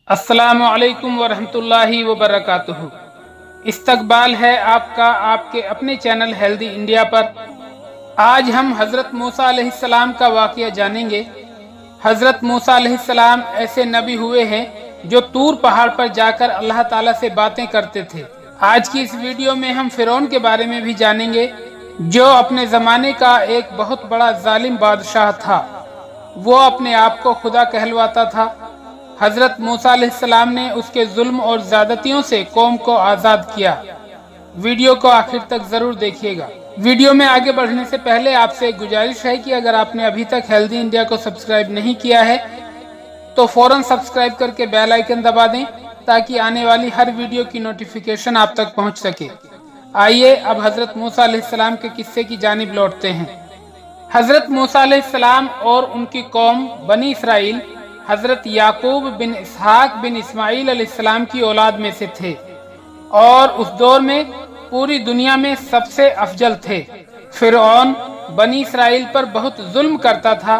अस्सलामु अलैकुम वरहमतुल्लाहि वबरकातुहू। इस्तकबाल है आपका आपके अपने चैनल हेल्दी इंडिया पर। आज हम हज़रत मूसा अलैहिस्सलाम का वाक़या जानेंगे। हज़रत मूसा अलैहिस्सलाम ऐसे नबी हुए हैं जो तूर पहाड़ पर जाकर अल्लाह ताला से बातें करते थे। आज की इस वीडियो में हम फ़िरौन के बारे में भी जानेंगे जो अपने ज़माने का एक बहुत बड़ा जालिम बादशाह था। वो अपने आप को खुदा कहलवाता था। हज़रत मूसा अलैहिस्सलाम ने उसके जुल्म और ज़्यादतियों से कौम को आज़ाद किया। वीडियो को आखिर तक ज़रूर देखिएगा। वीडियो में आगे बढ़ने से पहले आपसे एक गुजारिश है कि अगर आपने अभी तक हेल्दी इंडिया को सब्सक्राइब नहीं किया है तो फ़ौरन सब्सक्राइब करके बेल आइकन दबा दें ताकि आने वाली हर वीडियो की नोटिफिकेशन आप तक पहुंच सके। आइए अब हज़रत मूसा अलैहिस्सलाम के किस्से की जानिब लौटते हैं। हज़रत मूसा अलैहिस्सलाम और उनकी कौम बनी इसराइल हज़रत याकूब बिन इसहाक बिन इस्माइल अलैहिस्सलाम की औलाद में से थे और उस दौर में पूरी दुनिया में सबसे अफजल थे। फ़िरऔन बनी इसराइल पर बहुत जुल्म करता था।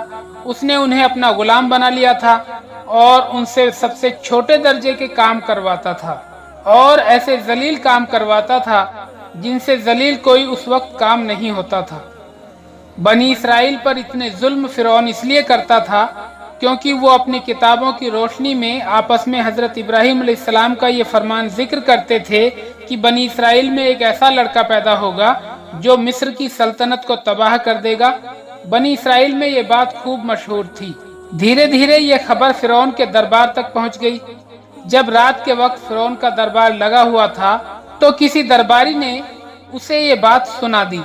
उसने उन्हें अपना गुलाम बना लिया था और उनसे सबसे छोटे दर्जे के काम करवाता था और ऐसे जलील काम करवाता था जिनसे जलील कोई उस वक्त काम नहीं होता था। बनी इसराइल पर इतने जुल्म फ़िरऔन इसलिए करता था क्योंकि वो अपनी किताबों की रोशनी में आपस में हज़रत इब्राहीम अलैहिस्सलाम का ये फरमान जिक्र करते थे कि बनी इसराइल में एक ऐसा लड़का पैदा होगा जो मिस्र की सल्तनत को तबाह कर देगा। बनी इसराइल में ये बात खूब मशहूर थी। धीरे धीरे ये खबर फ़िरौन के दरबार तक पहुंच गई। जब रात के वक्त फ़िरौन का दरबार लगा हुआ था तो किसी दरबारी ने उसे ये बात सुना दी।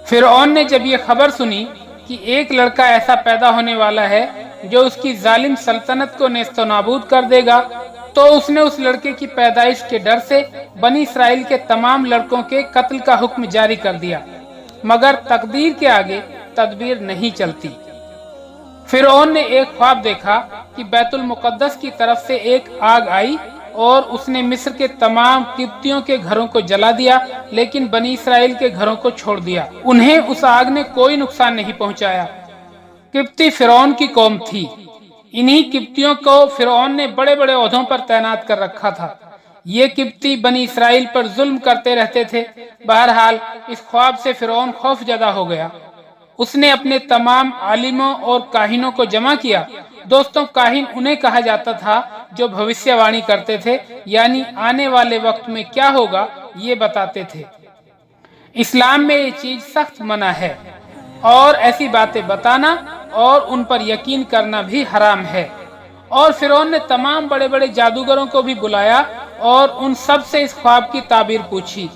फ़िरौन ने जब ये खबर सुनी कि एक लड़का ऐसा पैदा होने वाला है जो उसकी जालिम सल्तनत को नेस्तो नाबूद कर देगा तो उसने उस लड़के की पैदाइश के डर से बनी इसराइल के तमाम लड़कों के कत्ल का हुक्म जारी कर दिया। मगर तकदीर के आगे तदबीर नहीं चलती। फ़िरऔन ने एक ख्वाब देखा कि बैतुल मुक़द्दस की तरफ से एक आग आई और उसने मिस्र के तमाम किब्तियों के घरों को जला दिया लेकिन बनी इसराइल के घरों को छोड़ दिया। उन्हें उस आग ने कोई नुकसान नहीं पहुंचाया। किब्ती फ़िरौन की कौम थी। इन्हीं किब्तियों को फ़िरौन ने बड़े बड़े ओहदों पर तैनात कर रखा था। ये किब्ती बनी इसराइल पर जुल्म करते रहते थे। बहरहाल इस ख्वाब से फ़िरौन खौफजदा हो गया। उसने अपने तमाम आलिमों और काहिनों को जमा किया। दोस्तों, काहिन उन्हें कहा जाता था जो भविष्यवाणी करते थे, यानी आने वाले वक्त में क्या होगा ये बताते थे। इस्लाम में ये चीज सख्त मना है और ऐसी बातें बताना और उन पर यकीन करना भी हराम है। और फ़िरौन ने तमाम बड़े बड़े जादूगरों को भी बुलाया और उन सब से इस ख्वाब की ताबीर पूछी।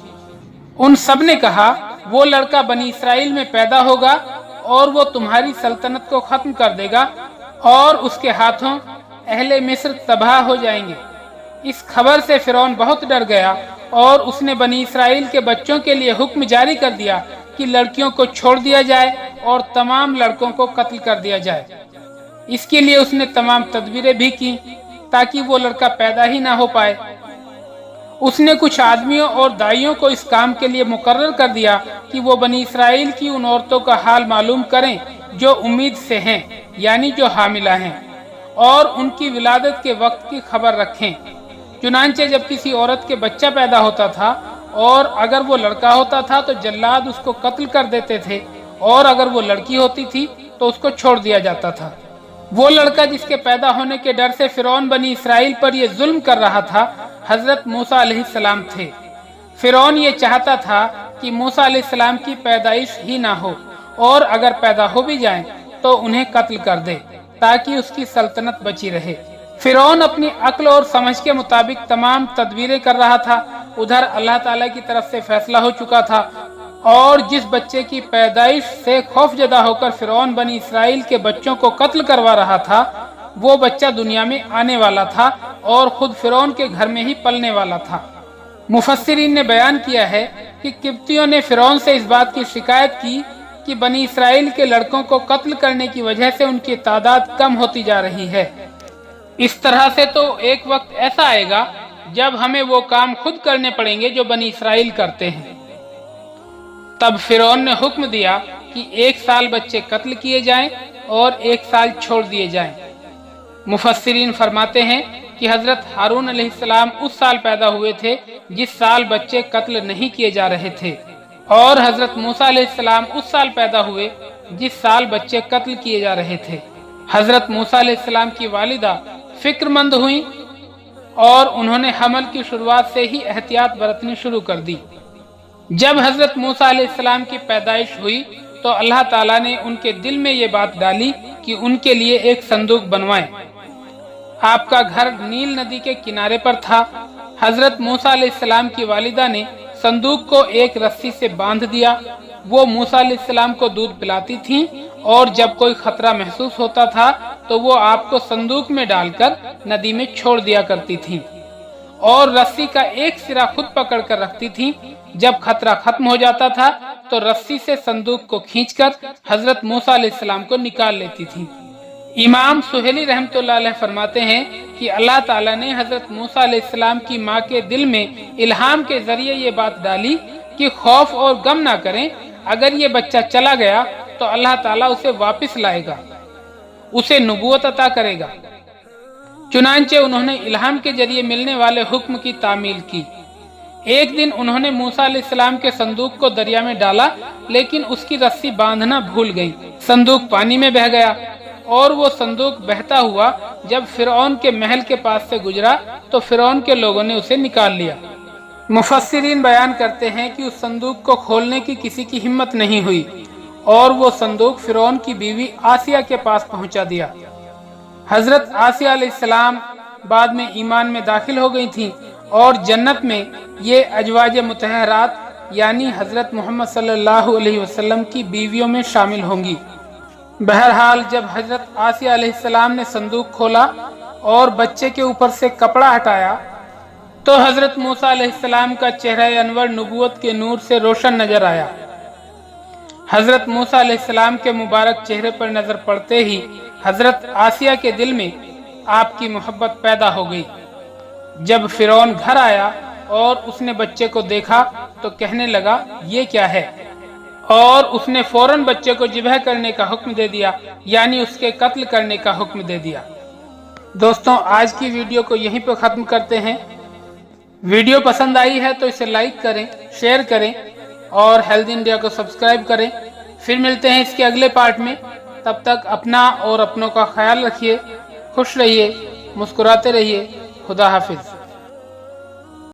उन सब ने कहा वो लड़का बनी इसराइल में पैदा होगा और वो तुम्हारी सल्तनत को खत्म कर देगा और उसके हाथों अहले मिस्र तबाह हो जाएंगे। इस खबर से फ़िरौन बहुत डर गया और उसने बनी इसराइल के बच्चों के लिए हुक्म जारी कर दिया कि लड़कियों को छोड़ दिया जाए और तमाम लड़कों को कत्ल कर दिया जाए। इसके लिए उसने तमाम तदबीरें भी की ताकि वो लड़का पैदा ही ना हो पाए। उसने कुछ आदमियों और दाइयों को इस काम के लिए मुकर्रर कर दिया कि वो बनी इसराइल की उन औरतों का हाल मालूम करें जो उम्मीद से हैं, यानी जो हामिला हैं, और उनकी विलादत के वक्त की खबर रखें। चुनांचे जब किसी औरत के बच्चा पैदा होता था और अगर वो लड़का होता था तो जल्लाद उसको कत्ल कर देते थे और अगर वो लड़की होती थी तो उसको छोड़ दिया जाता था। वो लड़का जिसके पैदा होने के डर से फ़िरौन बनी इसराइल पर ये जुल्म कर रहा था हज़रत मूसा अलैहिस्सलाम थे। फ़िरौन ये चाहता था कि मूसा अलैहिस्सलाम की पैदाइश ही ना हो और अगर पैदा हो भी जाएं तो उन्हें कत्ल कर दे ताकि उसकी सल्तनत बची रहे। फ़िरौन अपनी अक्ल और समझ के मुताबिक तमाम तदबीरें कर रहा था। उधर अल्लाह ताला की तरफ से फैसला हो चुका था और जिस बच्चे की पैदाइश से खौफजदा होकर फ़िरौन बनी इसराइल के बच्चों को कत्ल करवा रहा था वो बच्चा दुनिया में आने वाला था और खुद फ़िरौन के घर में ही पलने वाला था। मुफस्सिरीन ने बयान किया है कि किब्तियों ने फ़िरौन से इस बात की शिकायत की कि बनी इसराइल के लड़कों को कत्ल करने की वजह से उनकी तादाद कम होती जा रही है। इस तरह से तो एक वक्त ऐसा आएगा जब हमें वो काम खुद करने पड़ेंगे जो बनी इसराइल करते हैं। तब फ़िरौन ने हुक्म दिया कि 1 साल बच्चे कत्ल किए जाएं और 1 साल छोड़ दिए जाएं। मुफस्सिरीन फरमाते हैं कि हजरत हारून अलैहिस्सलाम उस साल पैदा हुए थे जिस साल बच्चे कत्ल नहीं किए जा रहे थे, और हजरत मूसा अलैहिस्सलाम उस साल पैदा हुए जिस साल बच्चे कत्ल किए जा रहे थे। हजरत मूसा अलैहिस्सलाम की वालिदा फिक्रमंद हुई और उन्होंने हमल की शुरुआत से ही एहतियात बरतनी शुरू कर दी। जब हजरत मूसा अलैहिस्सलाम की पैदाइश हुई तो अल्लाह ताला ने उनके दिल में ये बात डाली कि उनके लिए एक संदूक बनवाएं। आपका घर नील नदी के किनारे पर था। हजरत मूसा अलैहिस्सलाम की वालिदा ने संदूक को एक रस्सी से बांध दिया। वो मूसा अलैहिस्सलाम को दूध पिलाती थीं और जब कोई खतरा महसूस होता था तो वो आपको संदूक में डालकर नदी में छोड़ दिया करती थीं और रस्सी का एक सिरा खुद पकड़ कर रखती थीं। जब खतरा खत्म हो जाता था तो रस्सी से संदूक को खींचकर हजरत मूसा अलैहिस्सलाम को निकाल लेती थीं। इमाम सुहेली रहमतुल्लाह अलैह फरमाते हैं कि अल्लाह ताला ने हजरत मूसा अलैहिस्सलाम की माँ के दिल में इल्हाम के जरिए ये बात डाली कि खौफ और गम ना करें, अगर ये बच्चा चला गया तो अल्लाह ताला उसे वापस लाएगा, उसे नबूवत अता करेगा। चुनांचे उन्होंने इल्हाम के जरिए मिलने वाले हुक्म की तामील की। एक दिन उन्होंने मूसा अलैहिस्सलाम के संदूक को दरिया में डाला, लेकिन उसकी रस्सी बांधना भूल गई। संदूक पानी में बह गया और वो संदूक बहता हुआ जब फिरौन के महल के पास से गुजरा तो फिरौन के लोगों ने उसे निकाल लिया। मुफस्सिरीन बयान करते हैं कि उस संदूक को खोलने की किसी की हिम्मत नहीं हुई और वो संदूक फिरौन की बीवी आसिया के पास पहुंचा दिया। हजरत आसिया अलैहिस्सलाम बाद में ईमान में दाखिल हो गई थीं और जन्नत में ये अजवाज मुतहरात यानी हजरत मोहम्मद सल्लल्लाहु अलैहि वसल्लम की बीवियों में शामिल होंगी। बहरहाल जब हजरत आसिया अलैहिस्सलाम ने संदूक खोला और बच्चे के ऊपर से कपड़ा हटाया तो हजरत मूसा अलैहिस्सलाम का चेहरा अनवर नबूवत के नूर से रोशन नजर आया। हजरत मूसा अलैहिस्सलाम के मुबारक चेहरे पर नजर पड़ते ही हजरत आसिया के दिल में आपकी मोहब्बत पैदा हो गई। जब फिरौन घर आया और उसने बच्चे को देखा तो कहने लगा ये क्या है, और उसने फौरन बच्चे को ज़िबह करने का हुक्म दे दिया, यानी उसके कत्ल करने का हुक्म दे दिया। दोस्तों, आज की वीडियो को यहीं पर ख़त्म करते हैं। वीडियो पसंद आई है तो इसे लाइक करें, शेयर करें और हेल्दी इंडिया को सब्सक्राइब करें। फिर मिलते हैं इसके अगले पार्ट में। तब तक अपना और अपनों का ख्याल रखिए, खुश रहिए, मुस्कुराते रहिए। खुदा हाफिज।